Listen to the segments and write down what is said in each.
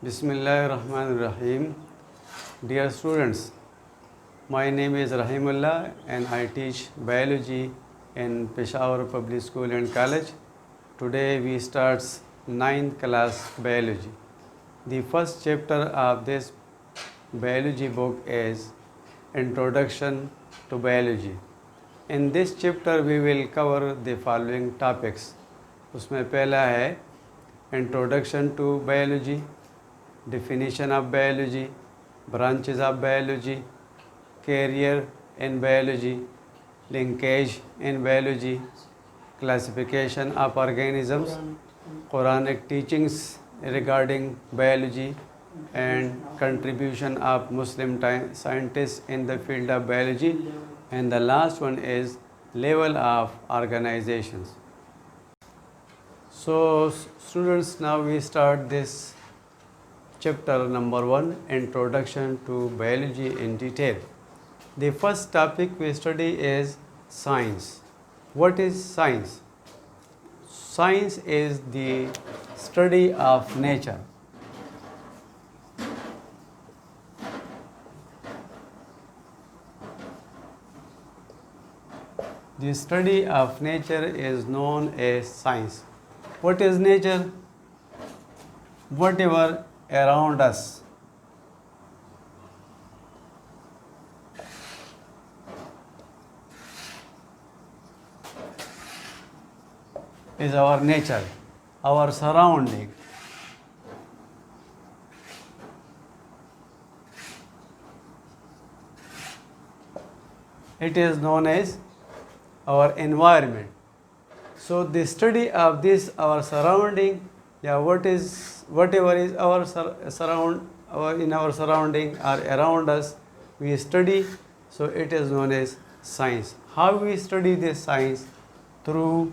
Bismillahirrahmanirrahim. Dear students, my name is Rahimullah and I teach biology in Peshawar Public School and College. Today we start 9th class biology. The first chapter of this biology book is Introduction to Biology. In this chapter we will cover the following topics. उसमें पहला है Introduction to Biology, definition of biology, branches of biology, career in biology, linkage in biology, classification of organisms, Quranic teachings regarding biology, and contribution of Muslim scientists in the field of biology, and the last one is level of organizations. So students, now we start this chapter number 1, Introduction to Biology in detail. The first topic we study is science. What is science? Science is the study of nature. The study of nature is known as science. What is nature? Whatever around us. Is our nature, our surrounding. It is known as our environment. So the study of this, our surrounding, whatever is our in our surrounding or around us, we study. So it is known as science. How we study this science? Through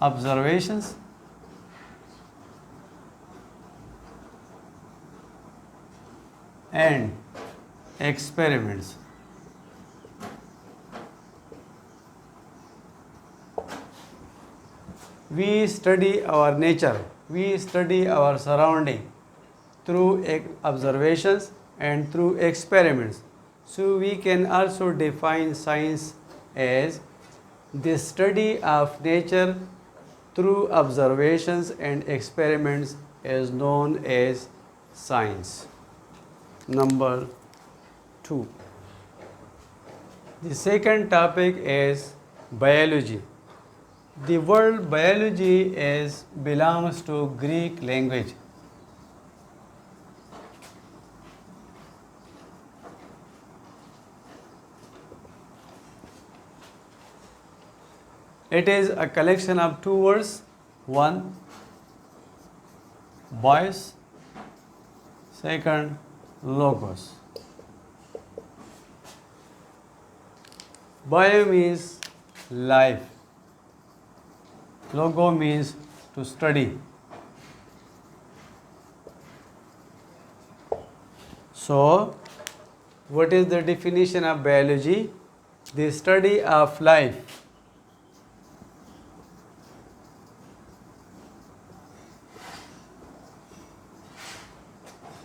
observations, and experiments. We study our nature, we study our surrounding through observations and through experiments. So we can also define science as the study of nature through observations and experiments is known as science. Number 2. The second topic is biology. The word biology belongs to Greek language. It is a collection of two words. One, bios. Second, logos. Bio means life. Logo means to study. So, what is the definition of biology? The study of life.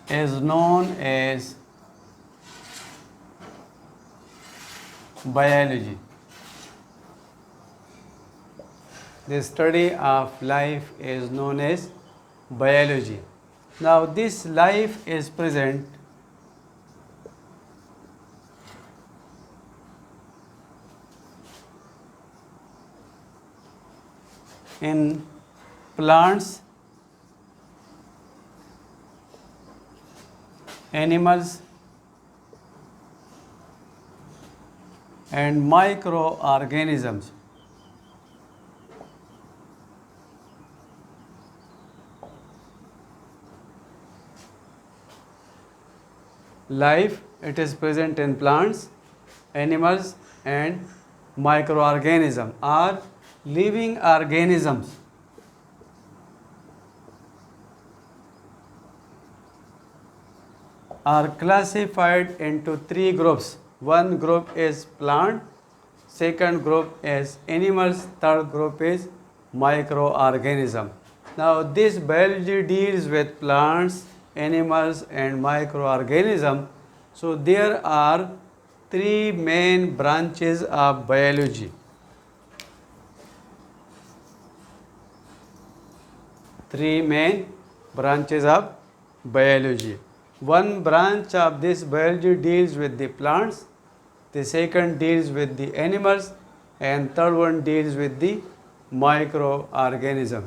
Is known as biology. The study of life is known as biology. Now this life is present in plants, animals, and microorganisms. Life, it is present in plants, animals, and microorganisms are living organisms. Are classified into three groups. One group is plant, second group is animals, third group is microorganism. Now this biology deals with plants, animals and microorganisms. So there are three main branches of biology. Three main branches of biology. One branch of this biology deals with the plants, the second deals with the animals and third one deals with the microorganism.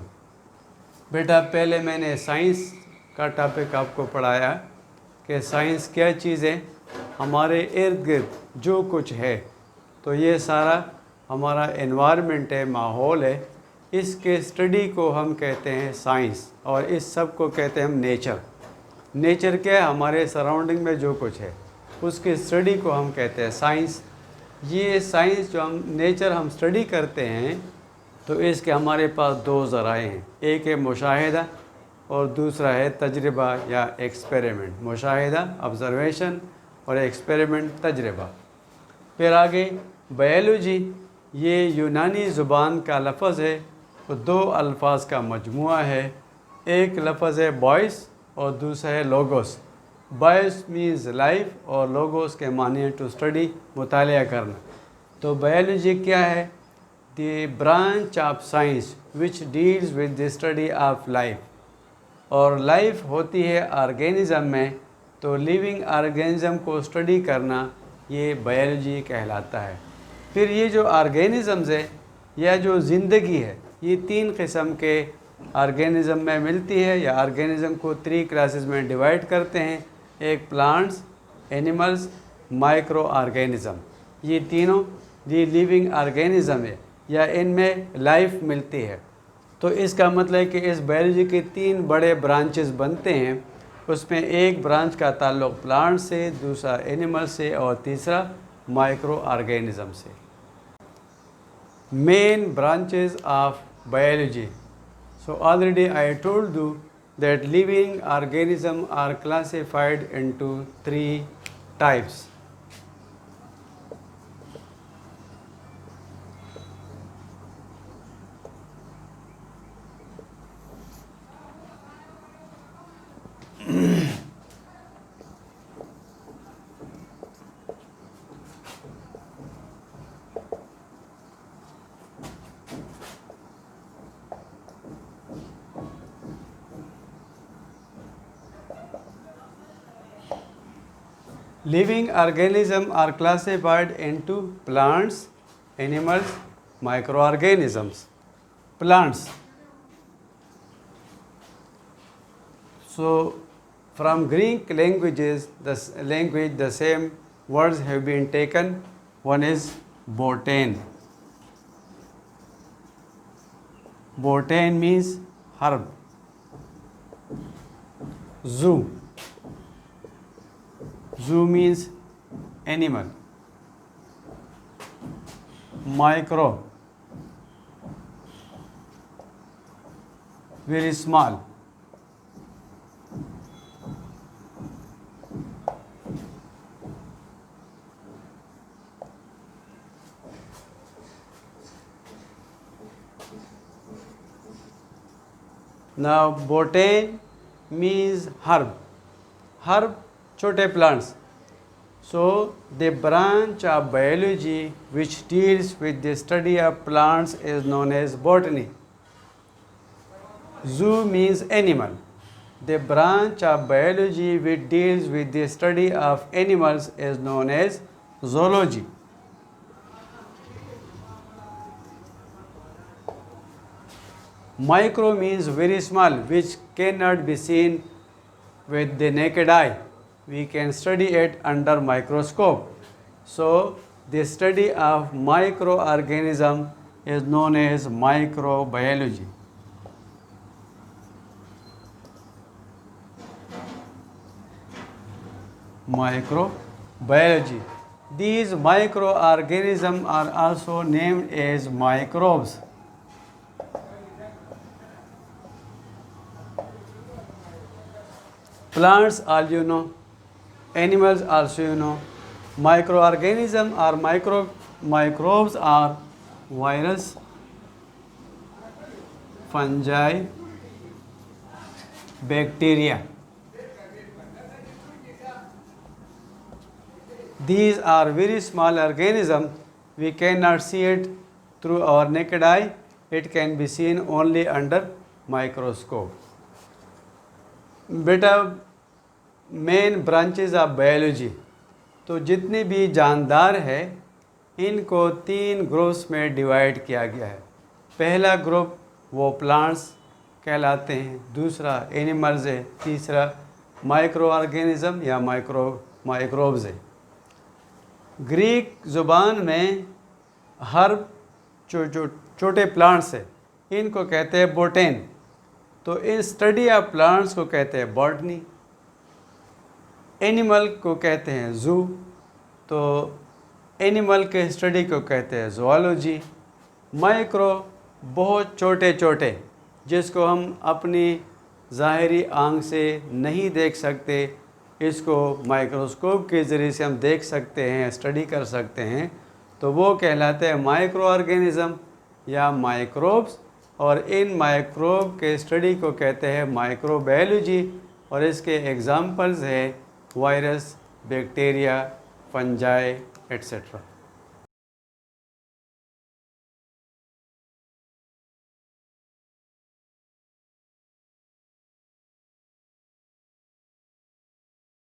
बेटा पहले मैंने science का topic आपको पढ़ाया कि science क्या चीज़ है, हमारे इर्द गिर्द जो कुछ है तो ये सारा हमारा एनवायरनमेंट है, माहौल है, इसके स्टडी को हम कहते हैं साइंस और इस सब को कहते हैं हम नेचर। नेचर क्या है, हमारे सराउंडिंग में जो कुछ है उसके स्टडी को हम कहते हैं साइंस। ये साइंस जो हम नेचर हम स्टडी करते हैं तो इसके हमारे पास दो ज़राए हैं, एक है मुशाहिदा और दूसरा है तजर्बा या एक्सपेरिमेंट। मुशाहिदा ऑब्ज़र्वेशन और एक्सपेरिमेंट तजर्बा। फिर आगे बायोलॉजी, ये यूनानी ज़ुबान का लफ्ज़ है तो दो अल्फाज का मजमुआ है, एक लफ्ज़ है बॉयस और दूसरा है लोगोस। बॉयस मीन्स लाइफ और लोगोस के माने टू स्टडी, मुतालिया करना। तो बायोलॉजी क्या है, the branch of science which deals with the study of life. और लाइफ होती है ऑर्गेनिज़म में, तो लिविंग ऑर्गेनिज़म को स्टडी करना ये बायोलॉजी कहलाता है। फिर ये जो ऑर्गेनिज़म्स है या जो ज़िंदगी है, ये तीन किस्म के ऑर्गेनिज़म में मिलती है या ऑर्गेनिज़म को थ्री क्लासेस में डिवाइड करते हैं, एक प्लांट्स, एनिमल्स, माइक्रो ऑर्गेनिज़म। ये तीनों ये लिविंग ऑर्गेनिज़म है या इनमें लाइफ मिलती है। तो इसका मतलब है कि इस बायोलॉजी के तीन बड़े ब्रांचेस बनते हैं, उसमें एक ब्रांच का ताल्लुक़ प्लांट से, दूसरा एनिमल से और तीसरा माइक्रो ऑर्गेनिज़म से। Main branches of biology. So already I told you that living organisms are classified into three types. Living organisms are classified into plants, animals, microorganisms. Plants. So from Greek languages, the same words have been taken. One is botany. Botany means herb. Zoo. Zoo means animal. Micro, very small. Now botany means herb. Herb, छोटे plants. So the branch of biology which deals with the study of plants is known as botany. Zoo means animal. The branch of biology which deals with the study of animals is known as zoology. Micro means very small, which cannot be seen with the naked eye. We can study it under microscope. So the study of microorganism is known as microbiology. Microbiology. These microorganisms are also named as microbes. Plants, all you know. Animals also you know. Microorganisms or microbes are virus, fungi, bacteria. These are very small organisms. We cannot see it through our naked eye. It can be seen only under microscope. बेटा main branches of biology, तो जितने भी जानदार है इनको 3 groups में divide किया गया है। पहला ग्रुप वो प्लांट्स कहलाते हैं, दूसरा एनिमल्स है, तीसरा माइक्रो ऑर्गेनिज्म या माइक्रोब्स है। ग्रीक ज़ुबान में हर्ब छोटे प्लांट्स है, इनको कहते हैं बोटेन। तो इन स्टडी ऑफ प्लांट्स को कहते हैं बॉटनी। एनिमल को कहते हैं जू, तो एनिमल के स्टडी को कहते हैं ज़ूलॉजी। माइक्रो बहुत छोटे छोटे जिसको हम अपनी ज़ाहिरी आँख से नहीं देख सकते, इसको माइक्रोस्कोप के ज़रिए से हम देख सकते हैं, स्टडी कर सकते हैं, तो वो कहलाते हैं माइक्रो ऑर्गेनिज़म या माइक्रोब्स। और इन माइक्रोब के स्टडी को कहते हैं माइक्रोबायोलॉजी। और इसके एग्जाम्पल्स है वायरस, बैक्टीरिया, फंजाई एट्सेट्रा।